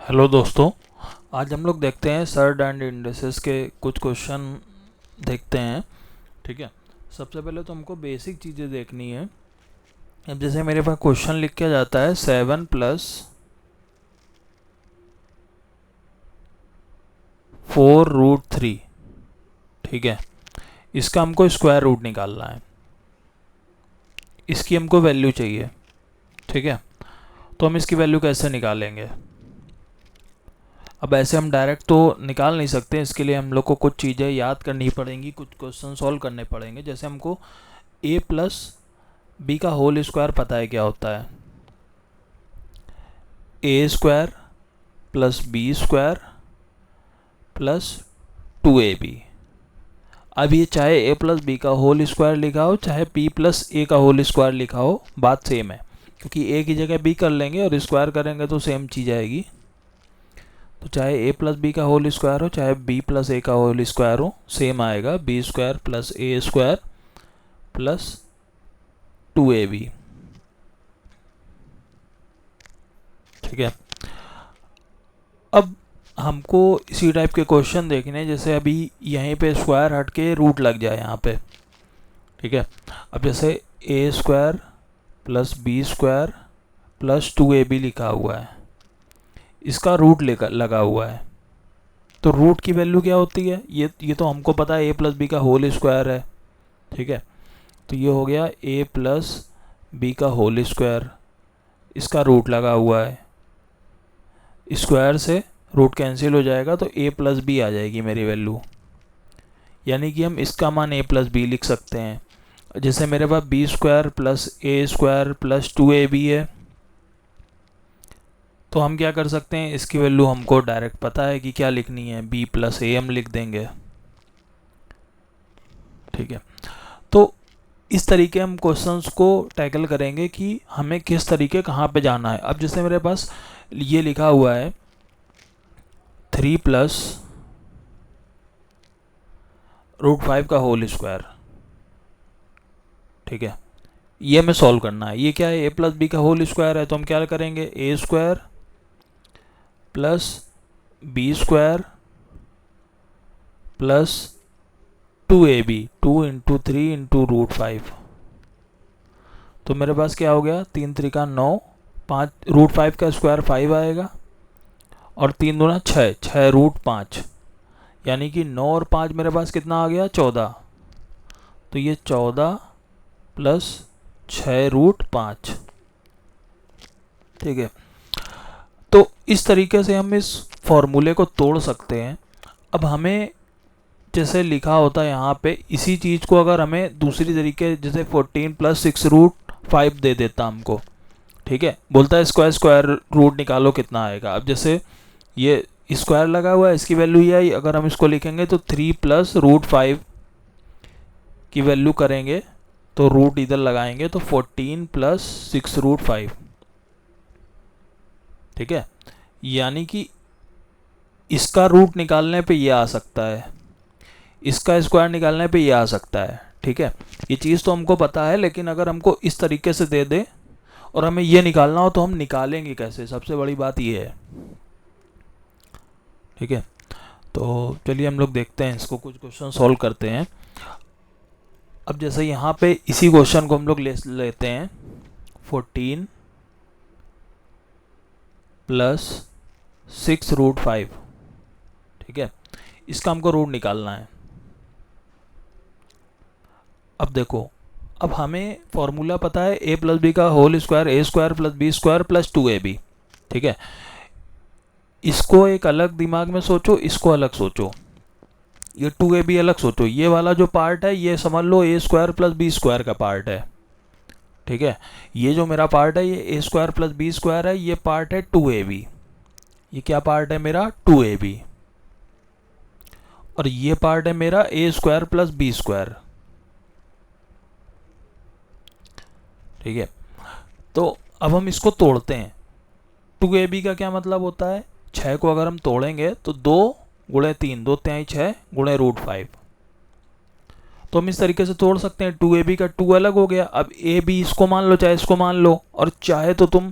Hello दोस्तों, आज हम लोग देखते हैं सर्ड एंड इंडिसेस के कुछ क्वेश्चन देखते हैं। ठीक है, सबसे पहले तो हमको बेसिक चीज़ें देखनी है। अब जैसे मेरे पास क्वेश्चन लिख के जाता है 7+4√3। ठीक है, इसका हमको स्क्वायर रूट निकालना है, इसकी हमको वैल्यू चाहिए। ठीक है, तो हम इसकी वैल्यू कैसे निकालेंगे? अब ऐसे हम डायरेक्ट तो निकाल नहीं सकते, इसके लिए हम लोग को कुछ चीज़ें याद करनी पड़ेंगी, कुछ क्वेश्चन सॉल्व करने पड़ेंगे। जैसे हमको a प्लस बी का होल स्क्वायर पता है क्या होता है, a square plus b square plus 2ab। अब ये चाहे a प्लस बी का होल स्क्वायर लिखा हो चाहे p प्लस ए का होल स्क्वायर लिखा हो, बात सेम है, क्योंकि a की जगह b कर लेंगे और स्क्वायर करेंगे तो सेम चीज़ आएगी। तो चाहे a प्लस बी का होल स्क्वायर हो चाहे b प्लस ए का होल स्क्वायर हो, सेम आएगा, बी स्क्वायर प्लस ए स्क्वायर प्लस 2ab। ठीक है, अब हमको इसी टाइप के क्वेश्चन देखने हैं, जैसे अभी यहीं पे स्क्वायर हट के रूट लग जाए यहाँ पे। ठीक है, अब जैसे a square plus b square plus 2ab लिखा हुआ है, इसका रूट लगा हुआ है, तो रूट की वैल्यू क्या होती है? ये तो हमको पता है a प्लस बी का होल स्क्वायर है। ठीक है, तो ये हो गया a प्लस बी का होल स्क्वायर, इसका रूट लगा हुआ है, स्क्वायर से रूट कैंसिल हो जाएगा तो a प्लस बी आ जाएगी मेरी वैल्यू, यानी कि हम इसका मान a प्लस बी लिख सकते हैं। जैसे मेरे पास बी स्क्वायर प्लस ए स्क्वायर प्लस 2ab है, तो हम क्या कर सकते हैं, इसकी वैल्यू हमको डायरेक्ट पता है कि क्या लिखनी है, b प्लस ए हम लिख देंगे। ठीक है, तो इस तरीके हम क्वेश्चंस को टैकल करेंगे कि हमें किस तरीके कहाँ पे जाना है। अब जैसे मेरे पास ये लिखा हुआ है 3+√5 का होल स्क्वायर। ठीक है, ये हमें सॉल्व करना है। ये क्या है, a प्लस बी का होल स्क्वायर है, तो हम क्या करेंगे, a square plus b square plus 2ab, 2 into 3 into √5। तो मेरे पास क्या हो गया, 3 3 9, 5 √5 का स्क्वायर 5 आएगा और 3 दूना 6, 6√5, यानी कि 9 और 5 मेरे पास कितना आ गया, 14। तो ये 14 प्लस 6√5। ठीक है, तो इस तरीके से हम इस फॉर्मूले को तोड़ सकते हैं। अब हमें जैसे लिखा होता है यहाँ पे, इसी चीज़ को अगर हमें दूसरी तरीके, जैसे 14 प्लस 6√5 दे देता हमको। ठीक है, बोलता है स्क्वायर रूट निकालो कितना आएगा। अब जैसे ये स्क्वायर लगा हुआ है, इसकी वैल्यू ये आई, अगर हम इसको लिखेंगे तो 3+√5 की वैल्यू करेंगे तो रूट इधर लगाएंगे तो 14 प्लस 6√5। ठीक है, यानी कि इसका रूट निकालने पे ये आ सकता है, इसका स्क्वायर निकालने पे ये आ सकता है। ठीक है, ये चीज़ तो हमको पता है, लेकिन अगर हमको इस तरीके से दे दे और हमें ये निकालना हो तो हम निकालेंगे कैसे, सबसे बड़ी बात ये है। ठीक है, तो चलिए हम लोग देखते हैं, इसको कुछ क्वेश्चन सॉल्व करते हैं। अब जैसे यहाँ पे इसी क्वेश्चन को हम लोग लेते हैं 14 प्लस 6√5। ठीक है, इसका हमको रूट निकालना है। अब देखो, अब हमें फॉर्मूला पता है a प्लस बी का whole square, a square plus b square plus 2ab। ठीक है, इसको एक अलग दिमाग में सोचो, इसको अलग सोचो, ये 2ab अलग सोचो। ये वाला जो पार्ट है ये समझ लो ए स्क्वायर प्लस बी स्क्वायर का पार्ट है। ठीक है, ये जो मेरा पार्ट है ये ए स्क्वायर प्लस बी स्क्वायर है, ये पार्ट है 2ab। ये क्या पार्ट है मेरा, 2ab। और ये पार्ट है मेरा ए स्क्वायर प्लस बी स्क्वायर। ठीक है, तो अब हम इसको तोड़ते हैं। 2ab का क्या मतलब होता है, 6 को अगर हम तोड़ेंगे तो 2 गुणे 3, 2 3 6 गुणे √5। तो हम इस तरीके से तोड़ सकते हैं। 2ab का 2 अलग हो गया, अब a b इसको मान लो चाहे इसको मान लो, और चाहे तो तुम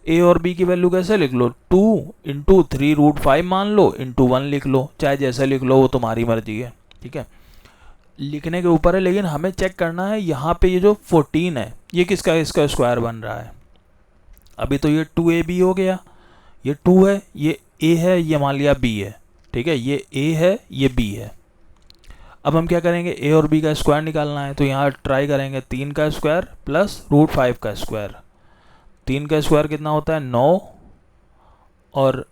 ए और बी की वैल्यू कैसे लिख लो, 2 × 3√5 मान लो, इंटू 1 लिख लो, चाहे जैसे लिख लो वो तुम्हारी मर्जी है, ठीक है, लिखने के ऊपर है। लेकिन हमें चेक करना है यहाँ पे ये जो 14 है ये किसका, इसका स्क्वायर बन रहा है। अभी तो ये 2ab हो गया, ये 2 है, ये a है, ये मान लिया b है, ठीक है, ये a है, ये b है। अब हम क्या करेंगे, a और b का स्क्वायर निकालना है, तो यहाँ ट्राई करेंगे 3 का स्क्वायर प्लस √5 का स्क्वायर। 3 का स्क्वायर कितना होता है 9, और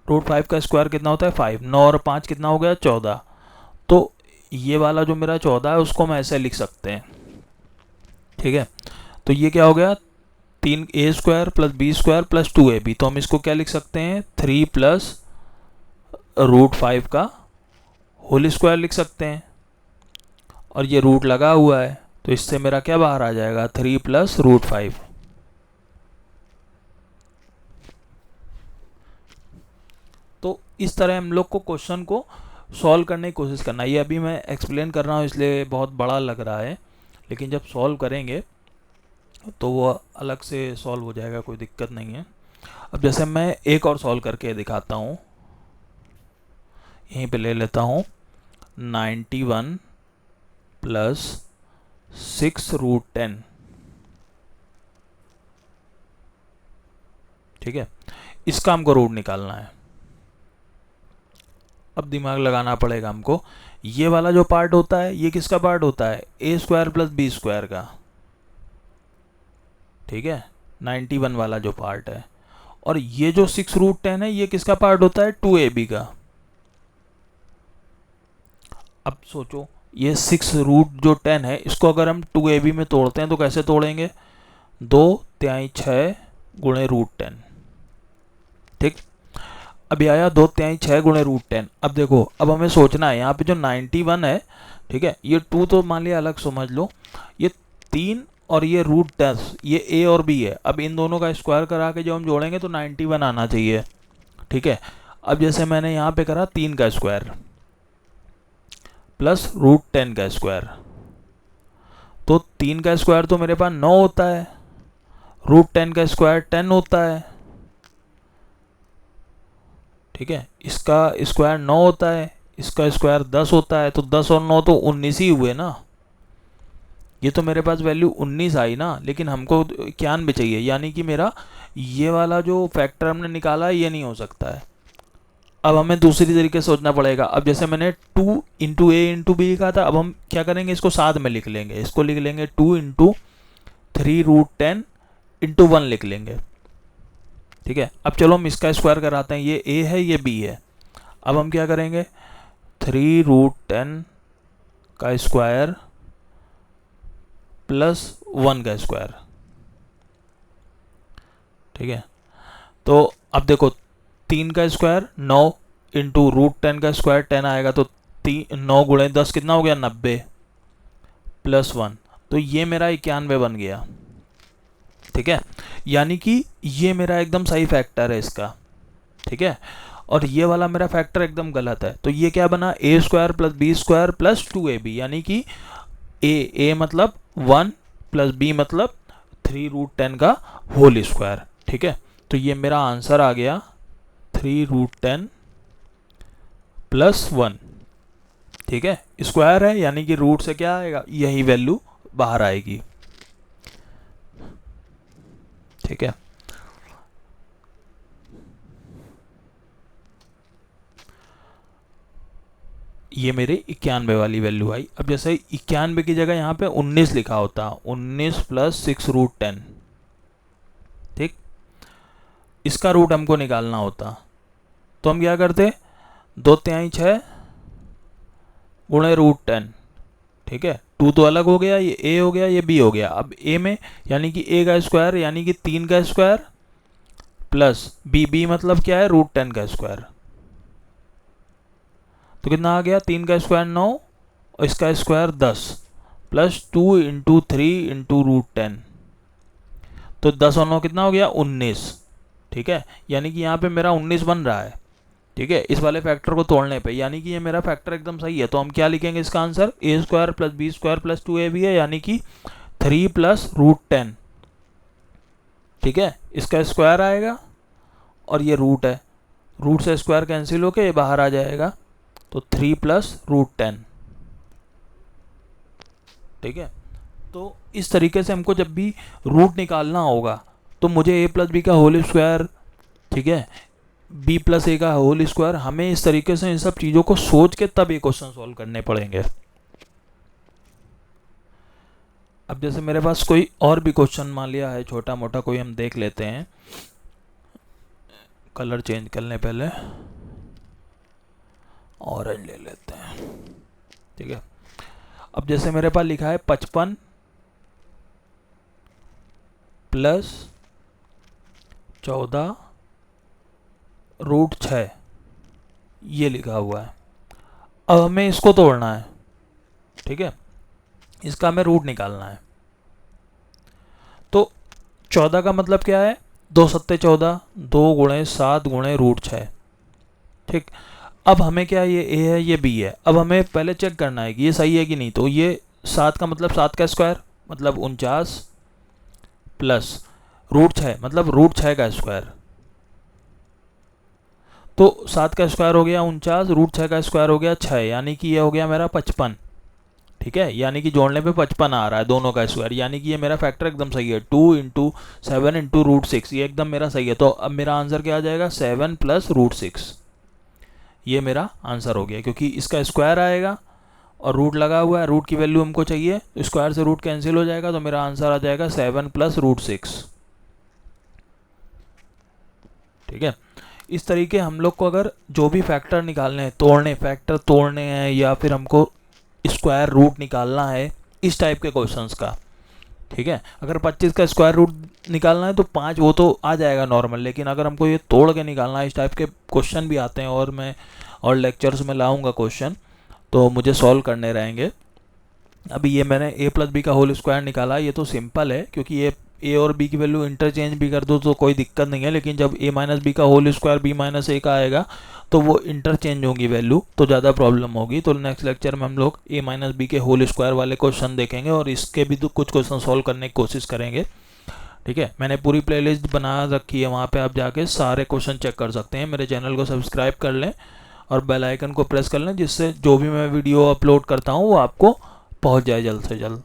√5 का स्क्वायर कितना होता है 5। 9 और 5 कितना हो गया 14। तो ये वाला जो मेरा 14 है उसको हम ऐसे लिख सकते हैं, ठीक है। तो ये क्या हो गया 3a² + b² + 2ab। तो हम इसको क्या लिख सकते हैं 3 + √5 का होल स्क्वायर लिख सकते हैं, और ये रूट लगा हुआ है तो इससे मेरा क्या बाहर आ जाएगा 3 + √5। तो इस तरह हम लोग को क्वेश्चन को सॉल्व करने की कोशिश करना है। ये अभी मैं एक्सप्लेन कर रहा हूँ इसलिए बहुत बड़ा लग रहा है, लेकिन जब सॉल्व करेंगे तो वो अलग से सॉल्व हो जाएगा, कोई दिक्कत नहीं है। अब जैसे मैं एक और सॉल्व करके दिखाता हूँ, यहीं पे ले लेता हूँ 91 + 6√10, ठीक है, इसका हमको रूट निकालना है। अब दिमाग लगाना पड़ेगा हमको। ये वाला जो पार्ट होता है ये किसका पार्ट होता है a² + b² का, ठीक है, 91 वाला जो पार्ट है। और ये जो 6√10 है ये किसका पार्ट होता है 2ab का। अब सोचो ये 6√10 है, इसको अगर हम 2ab में तोड़ते हैं तो कैसे तोड़ेंगे, 2/6 × √10, ठीक। अभी आया 2/6 × √10। अब देखो अब हमें सोचना है यहाँ पे जो 91 है, ठीक है, ये 2 तो मान लिया अलग समझ लो, ये 3 और ये √10 ये a और b है। अब इन दोनों का स्क्वायर करा के जो हम जोड़ेंगे तो 91 आना चाहिए, ठीक है। अब जैसे मैंने यहाँ पे करा 3 का स्क्वायर प्लस √10 का स्क्वायर, तो 3 का स्क्वायर तो मेरे पास 9 होता है, √10 का स्क्वायर 10 होता है, ठीक है, इसका स्क्वायर 9 होता है, इसका स्क्वायर 10 होता है, तो 10 और 9 तो 19 ही हुए ना। ये तो मेरे पास वैल्यू 19 आई ना, लेकिन हमको 91 चाहिए, यानी कि मेरा ये वाला जो फैक्टर हमने निकाला है ये नहीं हो सकता है। अब हमें दूसरी तरीके से सोचना पड़ेगा। अब जैसे मैंने 2 × a × b लिखा था, अब हम क्या करेंगे इसको साथ में लिख लेंगे, इसको लिख लेंगे 2 × 3√10 × 1 लिख लेंगे, ठीक है। अब चलो हम इसका स्क्वायर कराते हैं, ये a है ये b है। अब हम क्या करेंगे 3√10 का स्क्वायर प्लस 1 का स्क्वायर, ठीक है। तो अब देखो 3 का स्क्वायर 9 × √10 का स्क्वायर 10 आएगा, तो 9 × 10 कितना हो गया 90 प्लस 1, तो ये मेरा 91 बन गया, ठीक है। यानी कि ये मेरा एकदम सही फैक्टर है इसका, ठीक है, और ये वाला मेरा फैक्टर एकदम गलत है। तो ये क्या बना a² + b² + 2ab, यानी कि a मतलब 1 + b मतलब 3√10 का होल स्क्वायर, ठीक है। तो ये मेरा आंसर आ गया 3√10 + 1, ठीक है, स्क्वायर है यानी कि रूट से क्या आएगा यही वैल्यू बाहर आएगी, ठीक है। ये मेरे 91 वाली वैल्यू आई। अब जैसे 91 की जगह यहाँ पे 19 लिखा होता, 19 + 6√10, ठीक, इसका रूट हमको निकालना होता, तो हम क्या करते 2/6 × √10, ठीक है। 2 तो अलग हो गया, ये a हो गया ये b हो गया। अब a में यानी कि a का स्क्वायर यानी कि 3 का स्क्वायर प्लस b मतलब क्या है √10 का स्क्वायर, तो कितना आ गया 3 का स्क्वायर 9 और इसका स्क्वायर 10 प्लस 2 × 3 × √10, तो 10 और 9 कितना हो गया 19, ठीक है, यानी कि यहाँ पे मेरा 19 बन रहा है, ठीक है, इस वाले फैक्टर को तोड़ने पे, यानी कि ये मेरा फैक्टर एकदम सही है। तो हम क्या लिखेंगे इसका आंसर a² + b² + 2ab है, यानी कि 3 + √10, ठीक है, इसका स्क्वायर आएगा और ये रूट है, रूट से स्क्वायर कैंसिल होके ये बाहर आ जाएगा, तो 3 प्लस रूट 10। ठीक है, तो इस तरीके से हमको जब भी रूट निकालना होगा तो मुझे ए प्लस बी का होल स्क्वायर, ठीक है, बी प्लस ए का होल स्क्वायर, हमें इस तरीके से इन सब चीज़ों को सोच के तब ये क्वेश्चन सॉल्व करने पड़ेंगे। अब जैसे मेरे पास कोई और भी क्वेश्चन मान लिया है छोटा मोटा कोई, हम देख लेते हैं। कलर चेंज करने पहले ऑरेंज ले लेते हैं। ठीक है, अब जैसे मेरे पास लिखा है 55 प्लस 14 रूट 6, ये लिखा हुआ है। अब हमें इसको तोड़ना है, ठीक है, इसका हमें रूट निकालना है। तो 14 का मतलब क्या है, 2 सत्ते 14, 2 गुणे 7 गुणे रूट 6। ठीक, अब हमें क्या, ये ए है ये बी है, अब हमें पहले चेक करना है कि ये सही है कि नहीं। तो ये 7 का मतलब 7 का स्क्वायर मतलब 49 प्लस रूट 6 मतलब रूट 6 का स्क्वायर, तो 7 का स्क्वायर हो गया 49, रूट 6 का स्क्वायर हो गया 6, यानी कि ये हो गया मेरा 55। ठीक है, यानी कि जोड़ने पे 55 आ रहा है दोनों का स्क्वायर, यानी कि ये मेरा फैक्टर एकदम सही है। 2 इंटू 7 इंटू रूट 6, ये एकदम मेरा सही है। तो अब मेरा आंसर क्या आ जाएगा, 7 प्लस रूट 6, ये मेरा आंसर हो गया, क्योंकि इसका स्क्वायर आएगा और रूट लगा हुआ है, रूट की वैल्यू हमको चाहिए, तो स्क्वायर से रूट कैंसिल हो जाएगा, तो मेरा आंसर आ जाएगा 7 प्लस रूट 6। ठीक है, इस तरीके हम लोग को अगर जो भी फैक्टर निकालने हैं, तोड़ने, फैक्टर तोड़ने हैं, या फिर हमको स्क्वायर रूट निकालना है इस टाइप के क्वेश्चंस का, ठीक है, अगर 25 का स्क्वायर रूट निकालना है तो 5 वो तो आ जाएगा नॉर्मल, लेकिन अगर हमको ये तोड़ के निकालना है, इस टाइप के क्वेश्चन भी आते हैं, और मैं और लेक्चर्स में लाऊंगा क्वेश्चन, तो मुझे सॉल्व करने रहेंगे। अभी ये मैंने ए प्लस बी का होल स्क्वायर निकाला, ये तो सिंपल है, क्योंकि ये ए और बी की वैल्यू इंटरचेंज भी कर दो तो कोई दिक्कत नहीं है, लेकिन जब ए माइनस बी का होल स्क्वायर बी माइनस ए का आएगा तो वो इंटरचेंज होंगी वैल्यू, तो ज़्यादा प्रॉब्लम होगी। तो नेक्स्ट लेक्चर में हम लोग ए माइनस बी के होल स्क्वायर वाले क्वेश्चन देखेंगे और इसके भी तो कुछ क्वेश्चन सॉल्व करने की कोशिश करेंगे। ठीक है, मैंने पूरी प्लेलिस्ट बना रखी है, वहाँ पे आप जाके सारे क्वेश्चन चेक कर सकते हैं। मेरे चैनल को सब्सक्राइब कर लें और बेल आइकन को प्रेस कर लें, जिससे जो भी मैं वीडियो अपलोड करता हूँ वो आपको पहुँच जाए जल्द से जल्द।